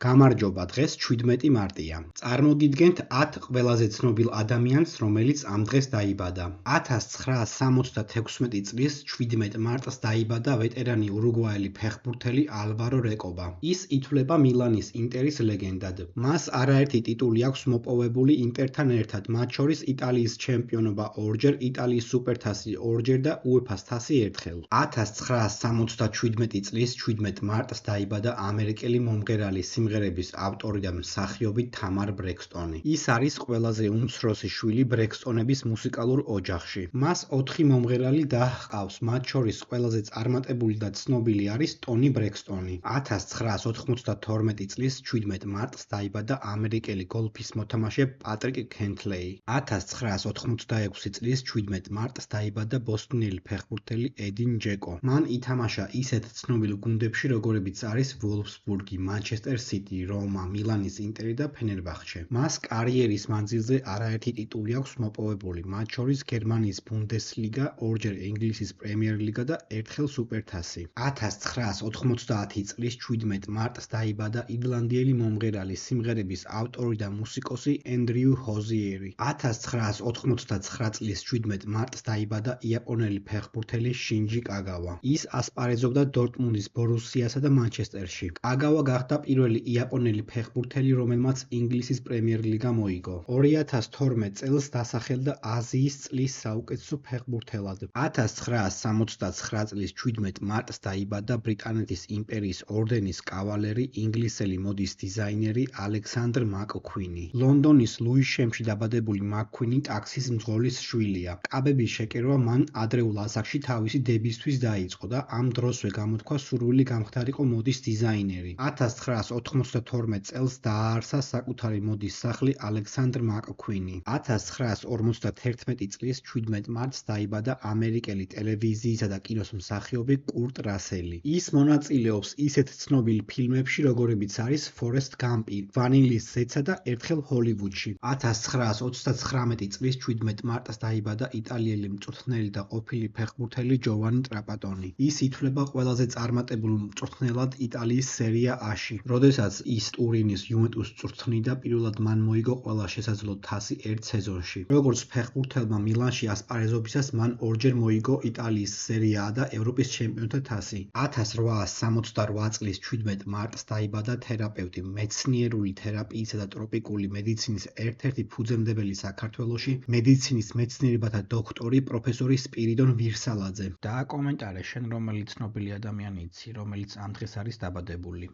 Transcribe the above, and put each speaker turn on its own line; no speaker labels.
გამარჯობა, დღეს 17 მარტია. წარმოგიდგენთ 10 ყველაზე ცნობილ ადამიანს, რომელიც ამ დღეს დაიბადა. 1976 წლის 17 მარტს დაიბადა ვეტერანი ურუგვაელი ფეხბურთელი ალვარო რეკობა. ის ითვლება მილანის ინტერის ლეგენდად. მას არაერთი ტიტული აქვს მოპოვებული ინტერთან ერთად, მათ შორის იტალიის ჩემპიონობა ორჯერ, იტალიის სუპერთასი ორჯერ და უეფა-ს თასი ერთხელ. 1977 წლის 17 მარტს დაიბადა ამერიკელი მომღერალი, სიმღერების ავტორი და მსახიობი თამარ ბრექსტონი. ის არის ყველაზე უმცროსი შვილი ბრექსტონების მუსიკალურ ოჯახში. მას 4 მომღერალი და ჰყავს, მათ შორის ყველაზე წარმატებული და ცნობილი არის ტონი ბრექსტონი. 1992 წლის 17 მარტს დაიბადა ამერიკელი გოლფის მოთამაშე პატრიკ კენთლეი. 1986 წლის 17 მარტს დაიბადა ბოსტონელი ფეხბურთელი ედინ ჯეკო. მან ითამაშა ისეთ ცნობილ გუნდებში, როგორებიც არის ვოლფსბურგი, მანჩესტერ სიტი, რომა, მილანის ინტერი და ფენერბახჩე. მას კარიერის მანძილზე არაერთი ტიტული აქვს მოპოვებული, მათ შორის გერმანიის ბუნდესლიგა, ორჯერ ინგლისის პრემიერლიგა და ერთხელ სუპერთასი. 1990 წლის 17 მარტს დაიბადა ირლანდიელი მომღერალი, სიმღერების ავტორი და მუსიკოსი ენდრიუ ჰოზიერი. 1999 წლის 17 მარტს დაიბადა იაპონელი ფეხბურთელი შინჯი კაგავა. ის ასპარეზობდა დორტმუნდის ბორუსიასა და მანჩესტერში. კაგავა გახდა პირველი იაპონელი ფეხბურთელი, რომელმაც ინგლისის პრემიერლიგა მოიგო. 2012 წელს დასახელდა აზიის წლის საუკეთესო ფეხბურთელად. 1969 წლის 17 მარტს დაიბადა ბრიტანეთის იმპერიის ორდენის კავალერი, ინგლისელი მოდის დიზაინერი ალექსანდრ მაკ-ქვინი. ლონდონის ლუიშემში დაბადებული მაკ-ქვინი ტაქსის მძღოლის შვილია. კაბების შეკერვა მან ადრეულ ასაკში თავისი დებისთვის დაიწყო და ამ დროსვე გამოთქვა სურვილი გამხდარიყო მოდის დიზაინერი. 1992 წელს დააარსა საკუთარი მოდის სახლი ალექსანდრ მაკ-ქვინი. 1951 წლის 17 მარტს დაიბადა ამერიკელი ტელევიზიისა და კინოს მსახიობი კურტ რასელი. ის მონაწილეობს ისეთ ცნობილ ფილმებში, როგორებიც არის ფორესტ გამპი, ვანილის ზეცა და ერთხელ ჰოლივუდში. 1929 წლის 17 მარტს დაიბადა იტალიელი მწვრთნელი და ყოფილი ფეხბურთელი ჯოვანი ტრაპატონი. ის ითვლება ყველაზე წარმატებულ მწვრთნელად იტალიის სერია A-ში. როდესაც ის ტურინის იუვენტუსს წვრთნიდა, პირველად მან მოიგო ყველა შესაძლო თასი ერთ სეზონში. როგორც ფეხბურთელმა მილანში ასპარეზობისას მან ორჯერ მოიგო იტალიის სერია A და ევროპის ჩემპიონთა თასი. 1868 წლის 17 მარტს დაიბადა თერაპევტი, მეცნიერული თერაპიისა და ტროპიკული მედიცინის ერთ-ერთი ფუძემდებელი საქართველოში, მედიცინის მეცნიერებათა დოქტორი, პროფესორი სპირიდონ ვირსალაძე. და კომენტარე, შენ რომელი ცნობილი ადამიანი იცი, რომელიც ამ დღეს არის დაბადებული?